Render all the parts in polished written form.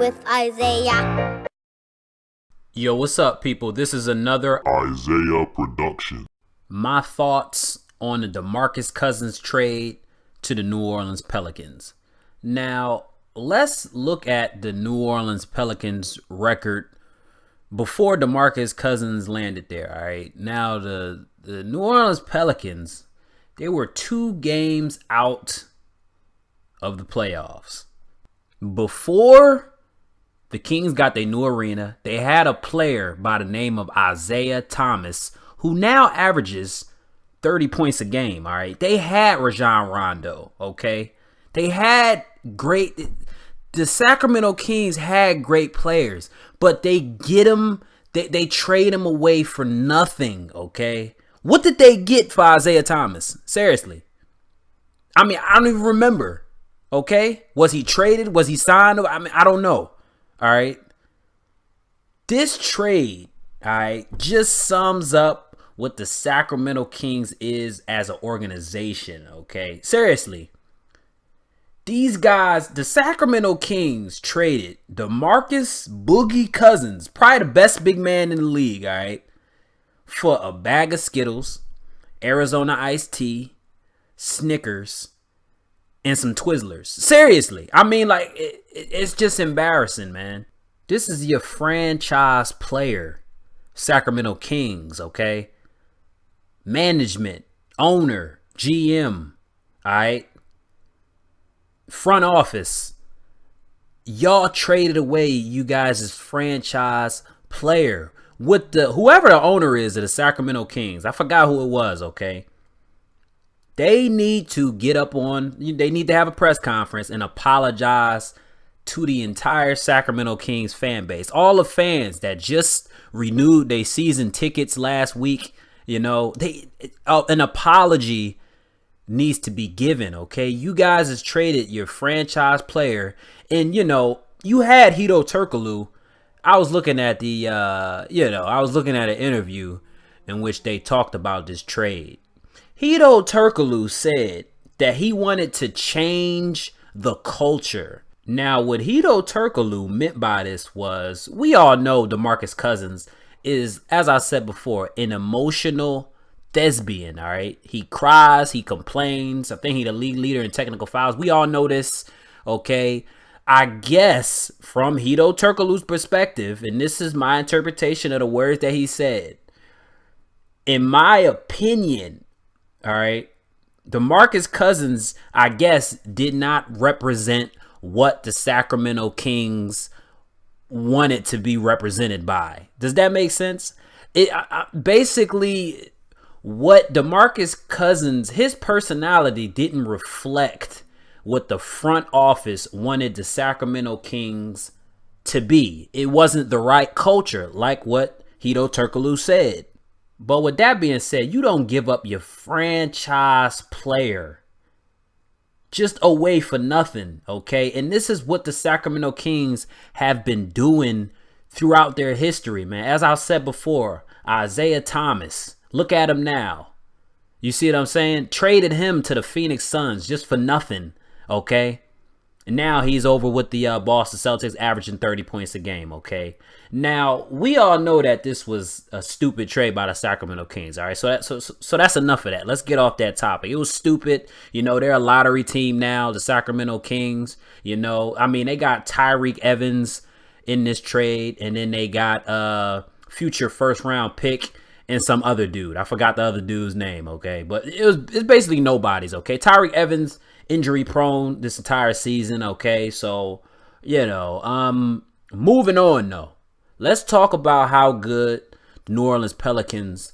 with Isaiah. Yo, what's up, people? This is another Isaiah production. my thoughts on the Demarcus Cousins trade to the New Orleans Pelicans. Now, let's look at the New Orleans Pelicans record before Demarcus Cousins landed there. All right. Now, the New Orleans Pelicans, they were 2 games out of the playoffs. Before the Kings got their new arena, they had a player by the name of Isaiah Thomas, who now averages 30 points a game, all right? They had Rajon Rondo, okay? They had the Sacramento Kings had great players, but they get them, they trade them away for nothing, okay? What did they get for Isaiah Thomas? Seriously. I mean, I don't even remember, okay? Was he traded? Was he signed? I mean, I don't know. All right. This trade, all right, just sums up what the Sacramento Kings is as an organization, okay? Seriously. These guys, the Sacramento Kings traded Demarcus Boogie Cousins, probably the best big man in the league, all right, for a bag of Skittles, Arizona iced tea, Snickers, and some Twizzlers. Seriously. I mean, like, it's just embarrassing, man. This is your franchise player, Sacramento Kings, okay? Management, owner, GM, all right? Front office. Y'all traded away you guys' franchise player with whoever the owner is of the Sacramento Kings. I forgot who it was, okay? They need to they need to have a press conference and apologize to the entire Sacramento Kings fan base. All the fans that just renewed their season tickets last week, you know, an apology needs to be given, okay? You guys has traded your franchise player, and, you know, you had Hedo Turkoglu. I was looking at an interview in which they talked about this trade. Hedo Turkoglu said that he wanted to change the culture. Now, what Hedo Turkoglu meant by this was, we all know Demarcus Cousins is, as I said before, an emotional thespian, all right? He cries, he complains. I think he's the league leader in technical fouls. We all know this, okay? I guess from Hedo Turkoglu's perspective, and this is my interpretation of the words that he said, in my opinion, all right, Demarcus Cousins, I guess, did not represent what the Sacramento Kings wanted to be represented by. Does that make sense? Basically, what Demarcus Cousins, his personality didn't reflect what the front office wanted the Sacramento Kings to be. It wasn't the right culture, like what Hedo Turkoglu said. But with that being said, you don't give up your franchise player just away for nothing, okay? And this is what the Sacramento Kings have been doing throughout their history, man. As I said before, Isaiah Thomas, look at him now. You see what I'm saying? Traded him to the Phoenix Suns just for nothing, okay? And now he's over with the Boston Celtics, averaging 30 points a game, okay? Now, we all know that this was a stupid trade by the Sacramento Kings, all right? So that's enough of that. Let's get off that topic. It was stupid. You know, they're a lottery team now, the Sacramento Kings. You know, I mean, they got Tyreke Evans in this trade, and then they got future first-round pick and some other dude. I forgot the other dude's name, okay? But it's basically nobody's, okay? Tyreke Evans, injury prone this entire season, okay? So, you know, moving on though. Let's talk about how good the New Orleans Pelicans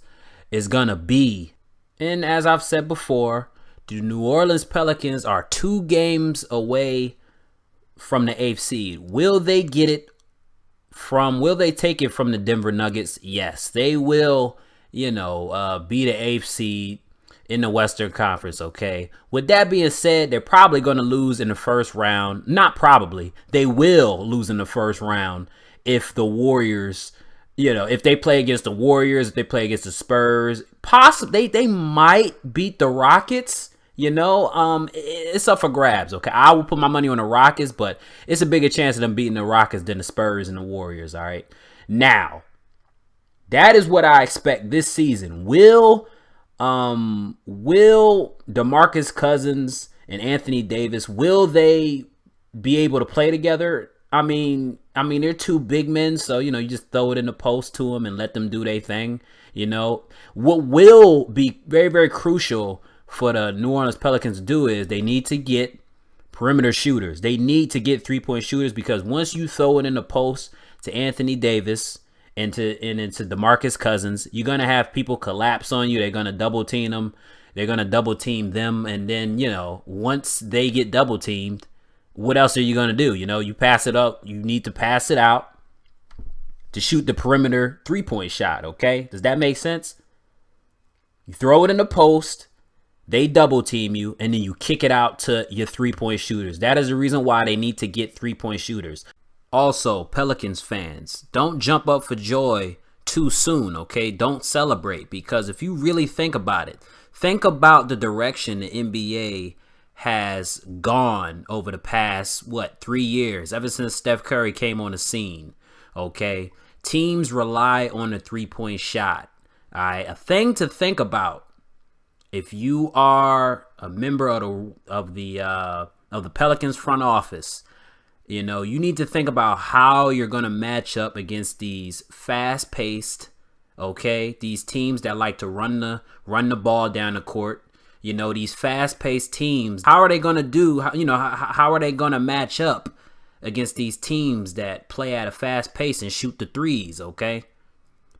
is gonna be. And as I've said before, the New Orleans Pelicans are 2 games away from the 8th seed. Will they take it from the Denver Nuggets? Yes, they will, you know, be the 8th seed in the Western Conference, okay? With that being said, they're probably going to lose in the first round. Not probably. They will lose in the first round if the Warriors, you know, if they play against the Warriors, if they play against the Spurs. Possibly, they might beat the Rockets It's up for grabs. Okay, I will put my money on the Rockets, but it's a bigger chance of them beating the Rockets than the Spurs and the Warriors. All right, now that is what I expect this season. Will Demarcus Cousins and Anthony Davis, will they be able to play together? They're two big men, so you just throw it in the post to them and let them do their thing. What will be very, very crucial for the New Orleans Pelicans to do is they need to get perimeter shooters. They need to get 3-point shooters, because once you throw it in the post to Anthony Davis into Demarcus Cousins, you're gonna have people collapse on you. They're gonna double team them. They're gonna double team them, and then once they get double teamed, what else are you gonna do? You pass it up. You need to pass it out to shoot the perimeter 3-point shot. Okay, does that make sense? You throw it in the post, they double team you, and then you kick it out to your 3-point shooters. That is the reason why they need to get 3-point shooters. Also, Pelicans fans, don't jump up for joy too soon, okay? Don't celebrate, because if you really think about it, think about the direction the NBA has gone over the past, 3 years, ever since Steph Curry came on the scene, okay? Teams rely on the 3-point shot, all right? A thing to think about, if you are a member of the Pelicans front office, you need to think about how you're going to match up against these fast-paced, okay, these teams that like to run the ball down the court. These fast-paced teams, how are they going to do, how are they going to match up against these teams that play at a fast pace and shoot the threes, okay?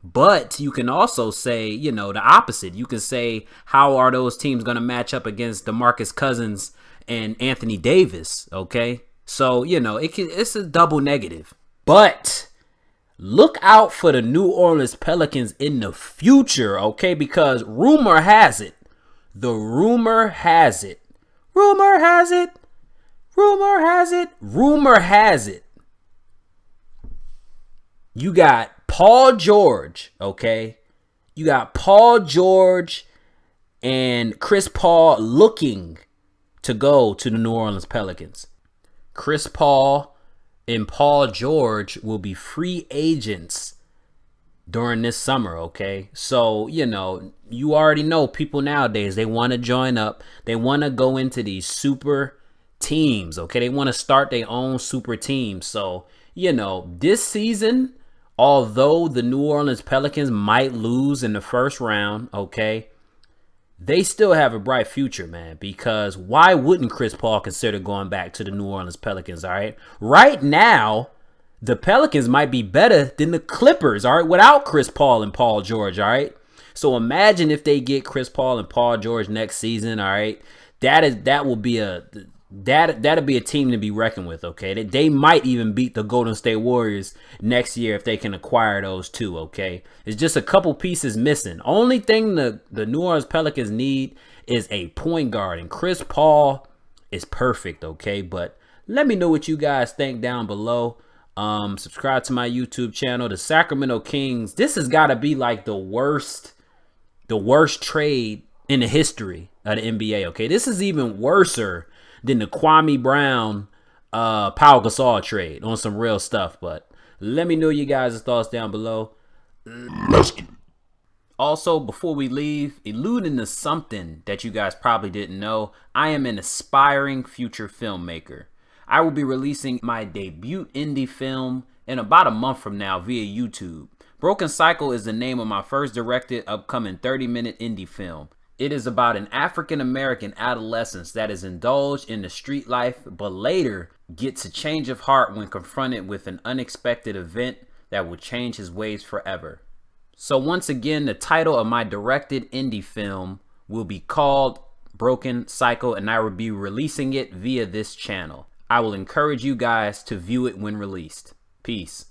But you can also say, the opposite. You can say, how are those teams going to match up against DeMarcus Cousins and Anthony Davis, okay? So, it's a double negative. But look out for the New Orleans Pelicans in the future, okay? Because rumor has it, you got Paul George, okay? You got Paul George and Chris Paul looking to go to the New Orleans Pelicans. Chris Paul and Paul George will be free agents during this summer, okay? So, you already know people nowadays, they want to join up. They want to go into these super teams, okay? They want to start their own super team. So, this season, although the New Orleans Pelicans might lose in the first round, okay, they still have a bright future, man, because why wouldn't Chris Paul consider going back to the New Orleans Pelicans, all right? Right now, the Pelicans might be better than the Clippers, all right, without Chris Paul and Paul George, all right? So imagine if they get Chris Paul and Paul George next season, all right? That'll be a team to be reckoned with, okay? They might even beat the Golden State Warriors next year if they can acquire those two, okay? It's just a couple pieces missing. Only thing the New Orleans Pelicans need is a point guard, and Chris Paul is perfect, okay? But let me know what you guys think down below. Subscribe to my YouTube channel. The Sacramento Kings, this has got to be like the worst trade in the history of the NBA, okay? This is even worser than the Kwame Brown, Pau Gasol trade on some real stuff. But let me know you guys' thoughts down below. Let's get it. Also, before we leave, alluding to something that you guys probably didn't know, I am an aspiring future filmmaker. I will be releasing my debut indie film in about a month from now via YouTube. Broken Cycle is the name of my first directed upcoming 30-minute indie film. It is about an African-American adolescent that is indulged in the street life, but later gets a change of heart when confronted with an unexpected event that will change his ways forever. So once again, the title of my directed indie film will be called Broken Cycle, and I will be releasing it via this channel. I will encourage you guys to view it when released. Peace.